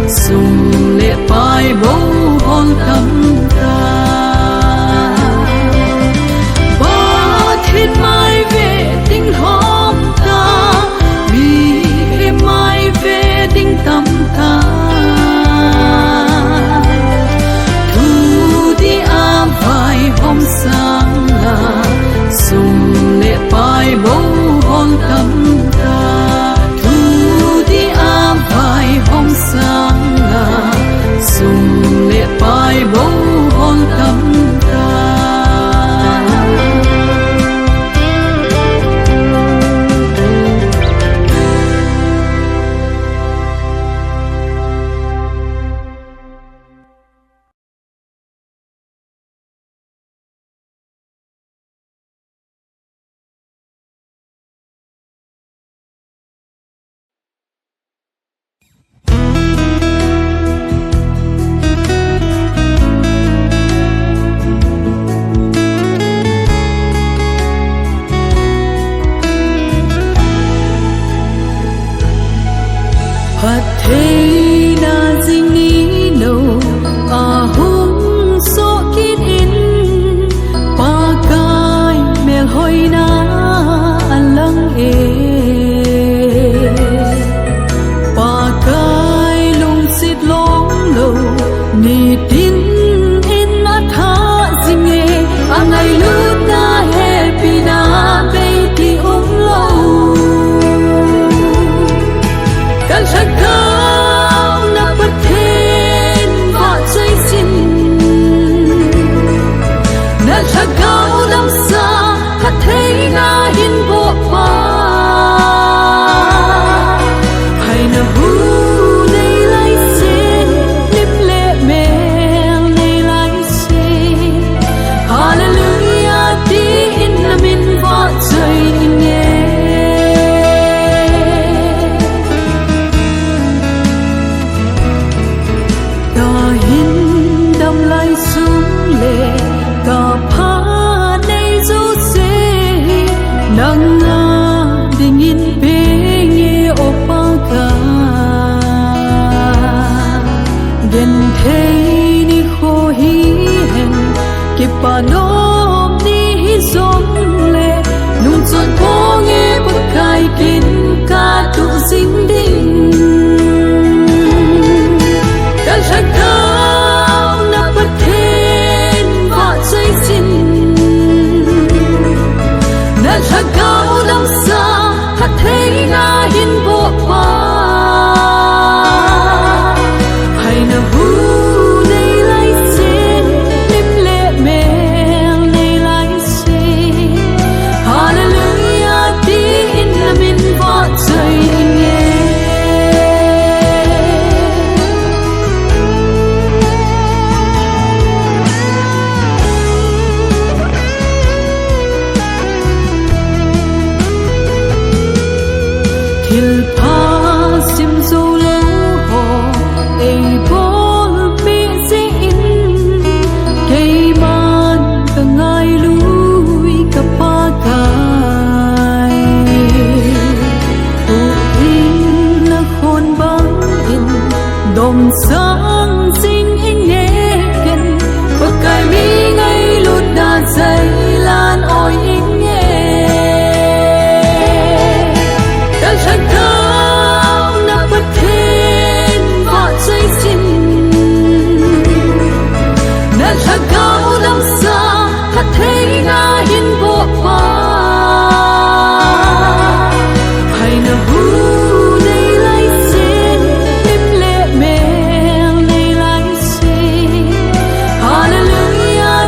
sung lệ pai bố hôn thầm ta ba thiết mai về tinh hôm ta vì em mai về tinh tâm ta thu đi a vài hôm sáng là sung lệ pai bố hôn thầm ta thu đi a vài hôm sáng là sung lệ pai bố hôn thầm ta Phật thế na dinh ní nâu a hung so kít in pa kai mel hoi na alang e pa kai lung sit long lo ni tin in na tha ding e angai lu na happy na baby lo kan sakau na pathen va chai sin na sakau dam sa ha thei na hin bo pa hai na hu nei lai sin lip le me nei lai sin hallelujah ti in na min va chai ne nang nga dingin pingi opa ka gen thei ni kho hi hen ki panom ni hi som le nung chon ponge pakai kin ka tu sing ding kan sakau na pathen va chai sin sakau dam sa ha thei na hin bo pa hai na hu nei lai sin lim le me nei lai sin hallelujah ti in na min va chai nge Hil pa sim zo lo ho ei bol mi se in kei man ka ngai lui ka pa kai u in la khon bang in dom sang sing in ne ken pa kai mi ngai lut da sai lan oi in ne sakau na pathen va chai sin na sakau dam sa ha thei na hin bo pa hai na hu nei lai sin lim le me nei lai sin hallelujah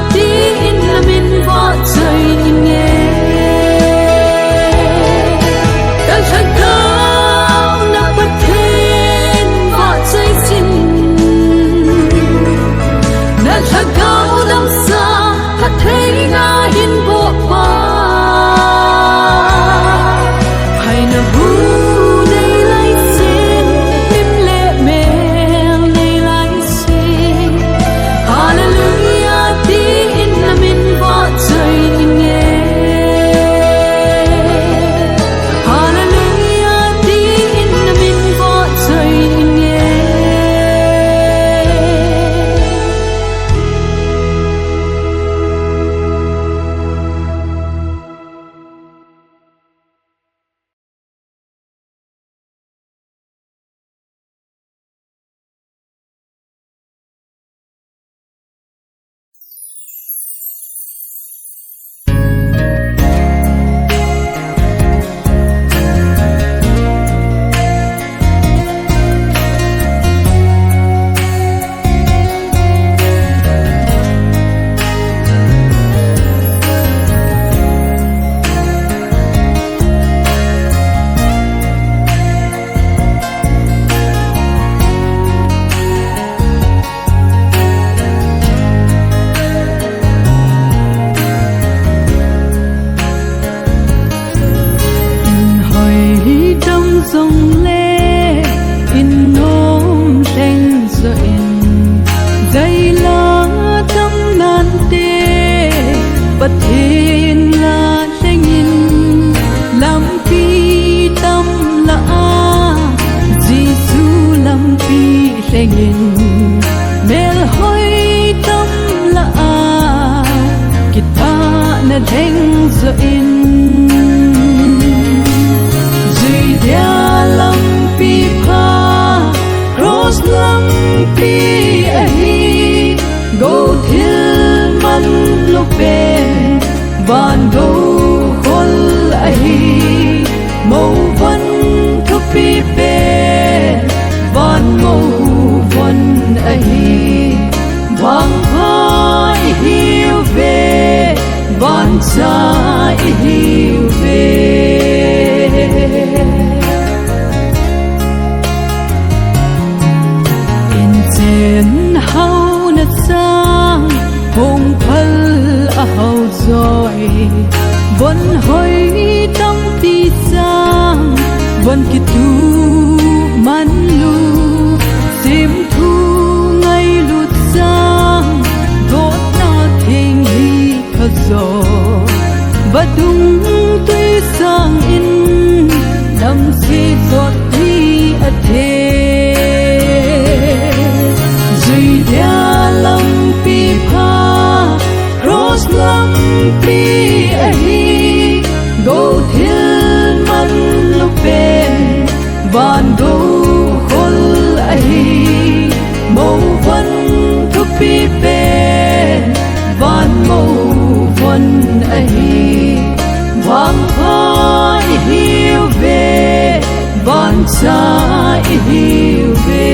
tengin mel hoi tâm la a kita na theng zo in duy dia lam pi pha cross lam pi a hi go thil man lo pe van go khol a hi mo van thu pi pe van mo van a hi vang hai hiu về van sa hiu về in chen hau na sang hong phal a hau rồi vẫn hoi tâm ti sang vẫn ki tu man lu sim thu ngay lụt sang gót na thình hi khờ gió và đúng tuy sang in đam si giọt đi a thế duy dia lam pi pha cross lam pi a hi go thil man lúc bên van go khol a hi mo van thu pi pe van mo van a hi vang hai hiu về van sa hiu về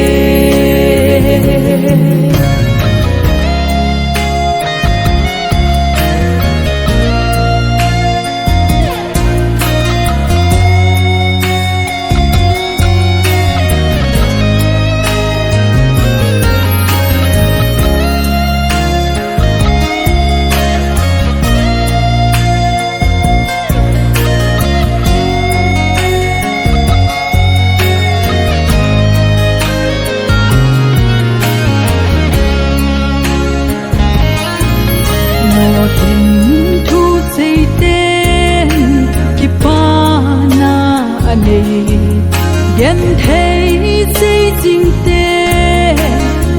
tình thu xây tên ki pa na ani gen thấy xây dinh tê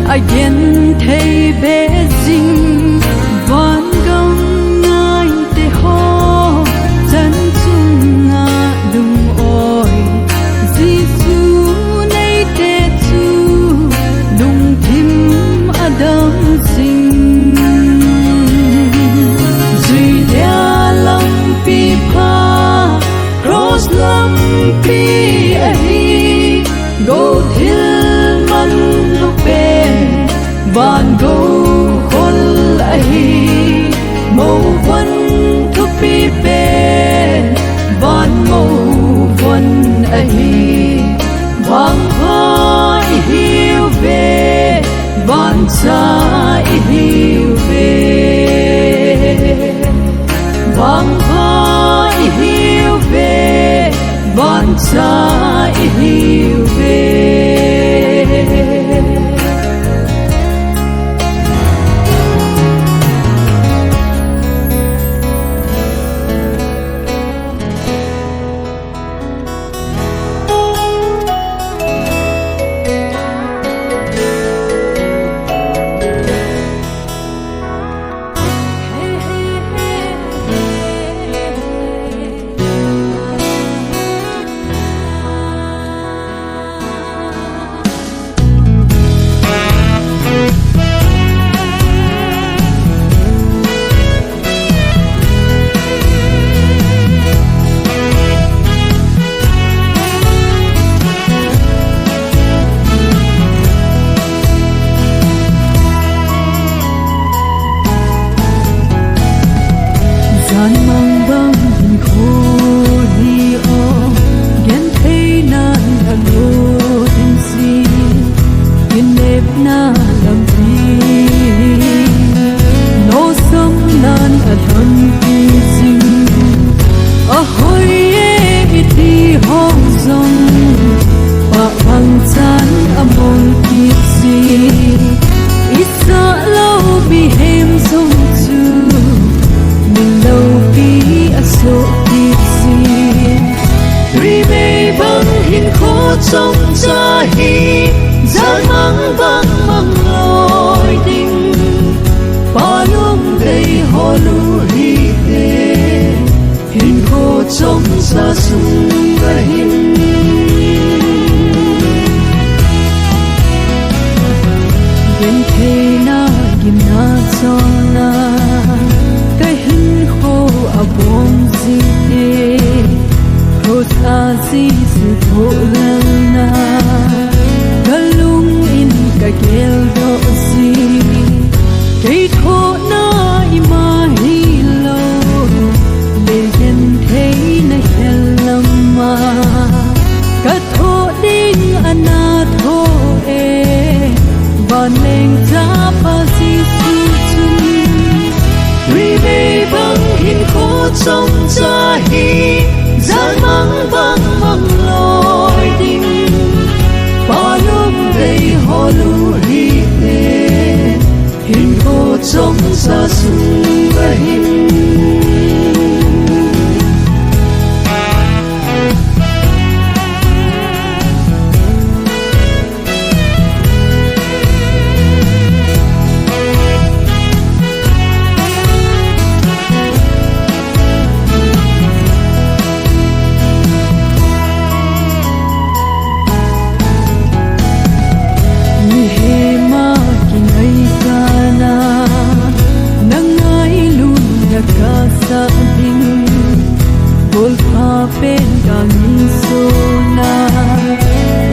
a gen thấy bé dinh van gong ngai te ho chân chung nga lung oi Giêsu nay te chu lung thim adam sing cross lam pi a hi go thil man lúc bên van go khol a hi mo van thu pi pe van mo van a hi vang hai hiu về van sa hiu về vang hai hiu về van sa hiu về gian mang băng khô hi o gen thấy nan hằng lô tin si yên nếp na làm gì nó sống nan ở thân ti sinh ở hồi e ti hong dòng và bằng chán among ti si ít sợ lâu bị hem sông chu mình đâu bí a số ít gì vì mây băng hình khô trong gia hi gian mang yên thế na kim na cho na cái hình khô à bom gì thế rosa gì sự thô lần na galung in cái kêu đó gì cái thô na ima hi lâu để yên thế na hellam ma cái thô đinh ana thô e ban leng cha pa si su chung ri be bang hin kho trong cha hi gian mang bang mang loi ding pa lum dei ho lu hi te hin kho trong cha su ga hin sa ding bol pha pen ga min so na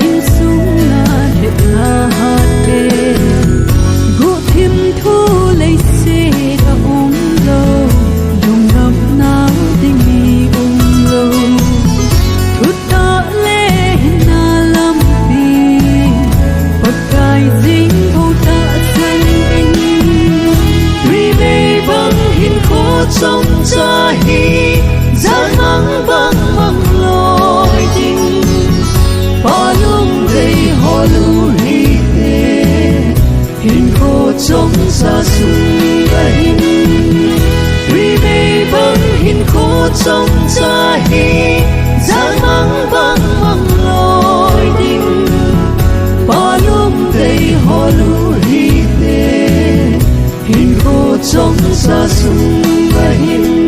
in sung na de la ha te gu thim thu lei se da lo yong nam na ding mi lo thu ta le na lam pi pat kai ding ho ta san ding ri be bang hin kho trong cha hi gian mang băng mang loi ding pa lum dei ho lu hi te hin kho trong sa su ga hin ri be bang hin kho trong cha hi gian mang băng mang loi ding pa lum dei ho lu hi te hin kho trong sa su ga hin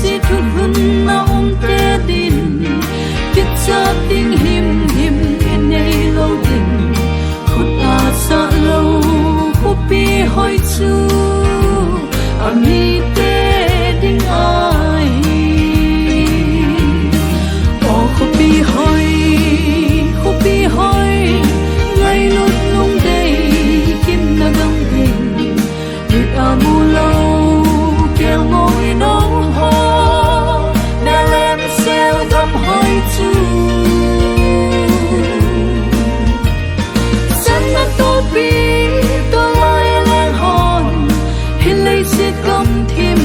chỉ thút hun na te din biết cha tiếng him him in nay lâu đình khut a sa lâu khúc bi hỏi chu ami te ding ai o khúc bi hỏi ngày lút lung đây kim na găng đình biết a mu lâu kêu ngồi nóng ho na lem xeo thăm hỏi chu sân na tốt bi tôi lai lang hòn hin lấy xịt gom thêm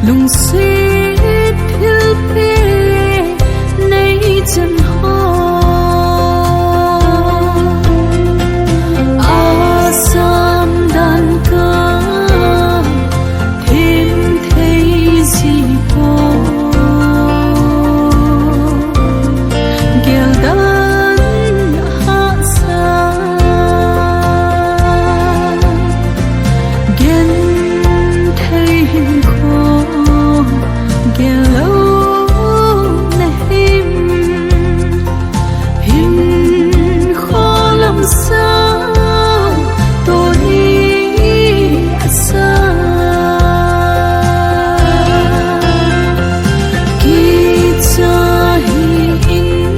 lung xít phiêu phê nay chân ho asam đàn ca thêm thấy gì po gel dan hạ sa gen thấy hình khó gel lâu na him khó làm sao tôi xa khi cha hin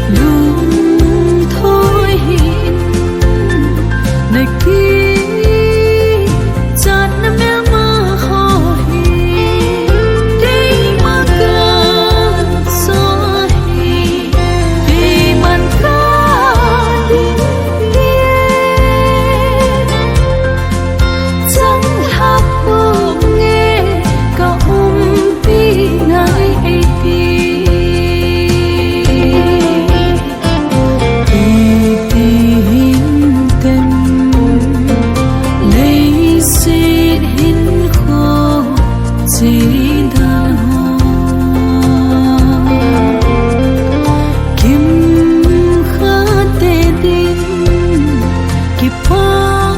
luôn thôi hin này khi chán năm em mà ho hi đi mà gần gió hi đi man ca đi chẳng hấp bộ nghe cả pi ngài ấy đi hin tem lấy xin hin khó chỉ đàn ho kim khát tê tin kịp pa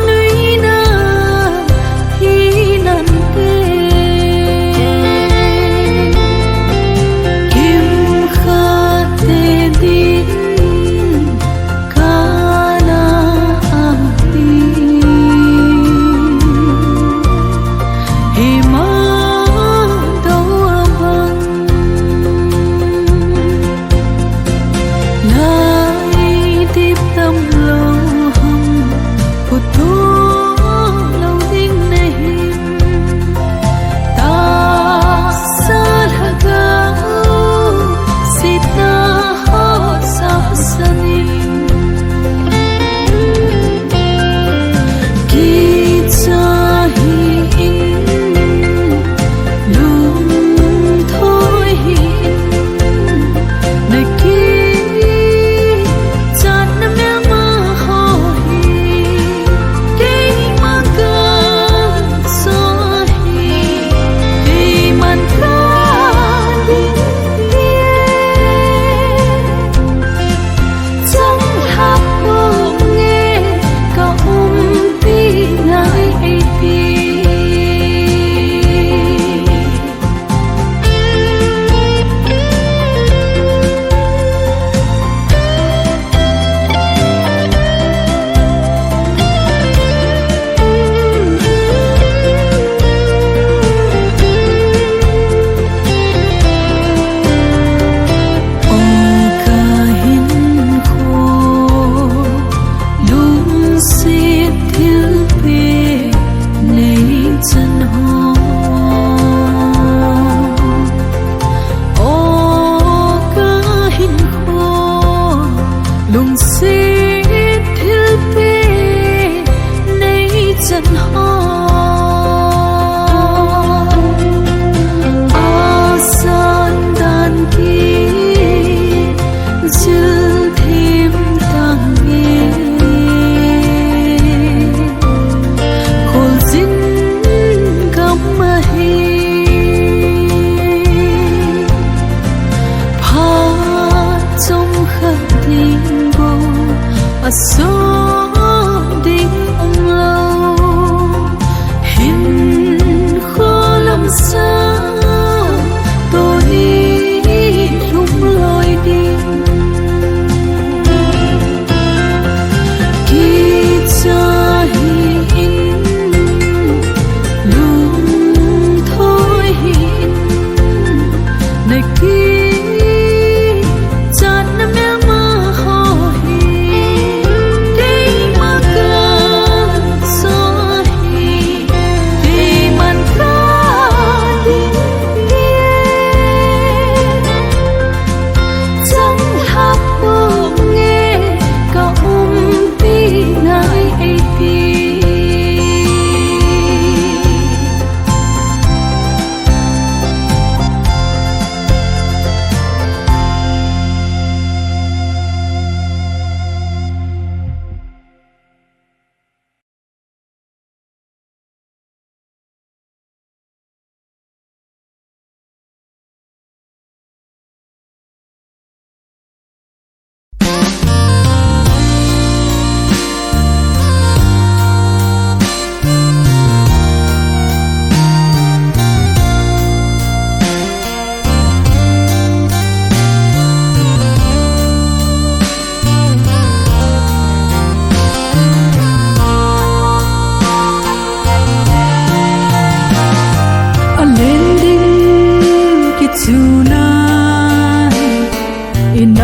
nuôi na hi nan tê kim khát tê tin ca na đi hi ma đâu bằng lại tiếp tâm lâu hầm phút thua lâu đinh này ta xa là gạo xịt na ho sa sanin khi cha hin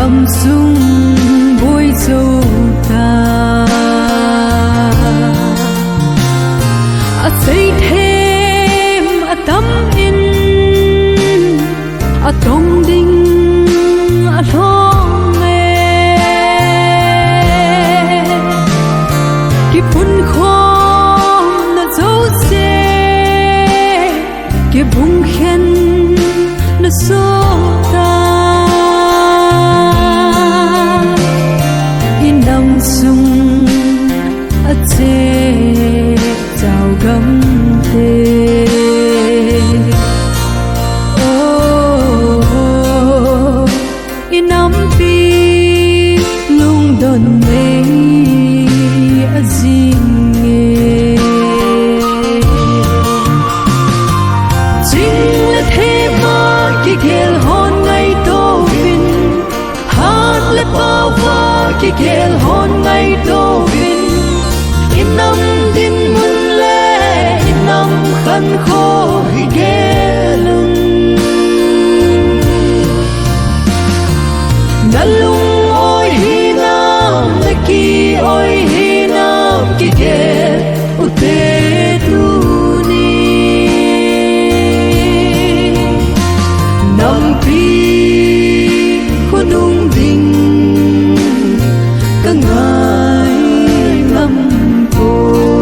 nằm sung bối dâu ta xây thêm tâm in tông đinh long nghe cái phun khom nó dấu xe cái bung khen nó số ta in nằm sung chê chào gấm tê in nắm pi lung đồn mê gì nghe chính là thế mà cái ghel hôn ngày tô vin hát là bao và cái ghel hôn ngày tô vin in nắm tin mun lệ in nắm khăn khô ghé lưng na lung ôi hi nam na ki ôi hi nam ki ghé u te tu ni nam pi ko nung ding ka ngai ngam cô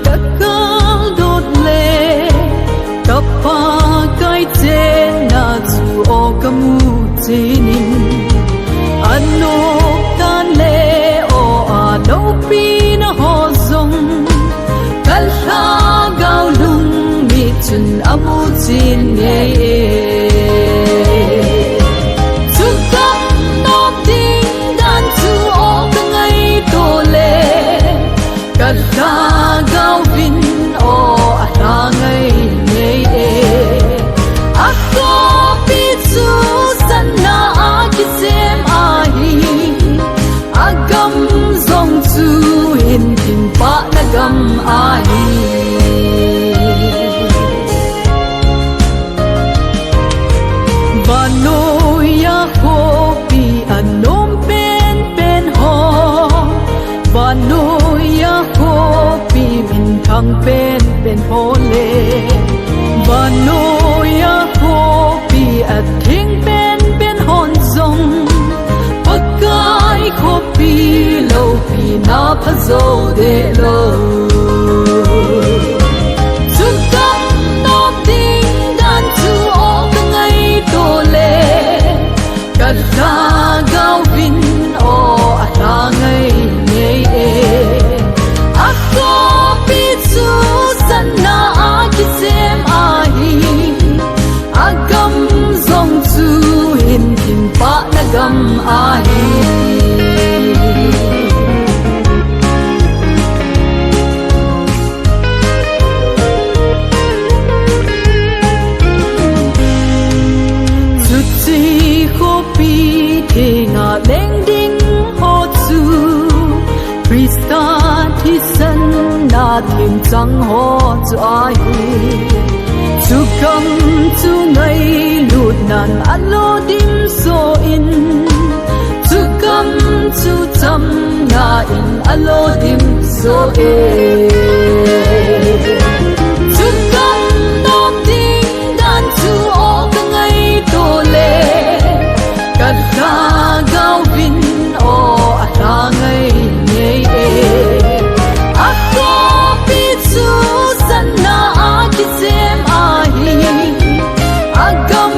các cao đốt lệ cấp pa cái trên na chu o kamu chinin ano tan lệ o a đâu pi na ho zong kal ha gao lung mi chun amu chin ye Kala gao vin o atangai nei ako pitu sana akisem ahi agam zong tu hin kin pa nagam ahi Vanoya ho pi anom pen pen ho Vanoya thang pen pen hole Vanoya ho pi at thing pen pen hon zong pakai ko pi lo pi na phazo de lo Sukam no ding dan tu o kangai to le kala gao vin o atangai nei ako sana akisem ahi agam zong tu hin kin pa nagam ahi Suci kopi te nga leng ding ho tu Krista thi san na thiên chẳng ho cho ai chu cầm chu ngày lụt nan alo dim so in chu cầm chu chăm na in alo dim so in chu cầm nom ding dan chu o ka ngày to le ka la gao vin o ata ngày nei Kisem ahi agam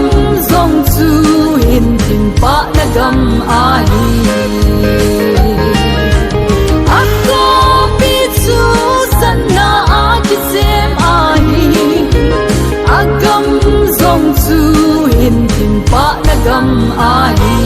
zong tu hin tin pa nagam ahi ako pitu sana kisem ahi agam zong tu hin tin pa nagam ahi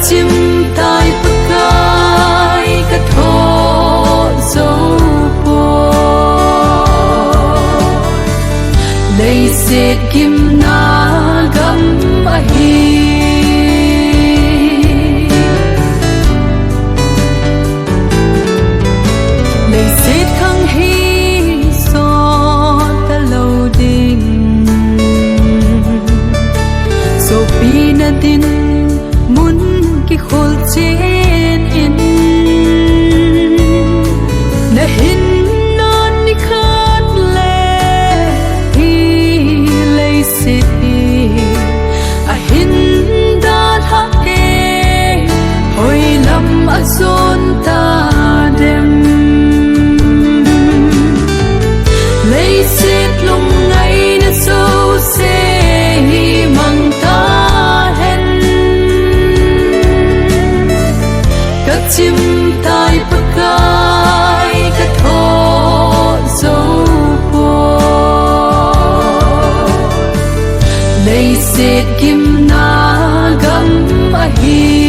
chim tai pakai ka tho zo po lấy xịt kim na gam a hi lấy xịt khang hi so ta lâu ding so pi na tin mun ki khol chen in na hin non ni khat le hi lấy xịt a hin da tha ke chim tai bậc gai cả thọ dấu bùa lấy xịt kim na gam a hi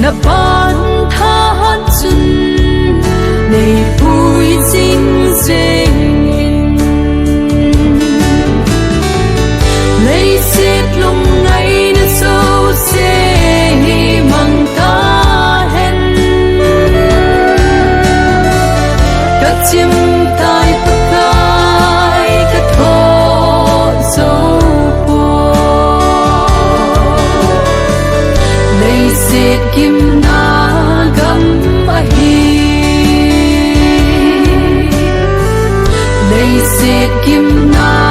na ban tha han chun nei pui jing jing in lấy xiết lung ngay na sâu se mang ta hen các chim tai bậc gai các thọ dấu bùa lấy xiết kim na gam a hi lấy xiết kim na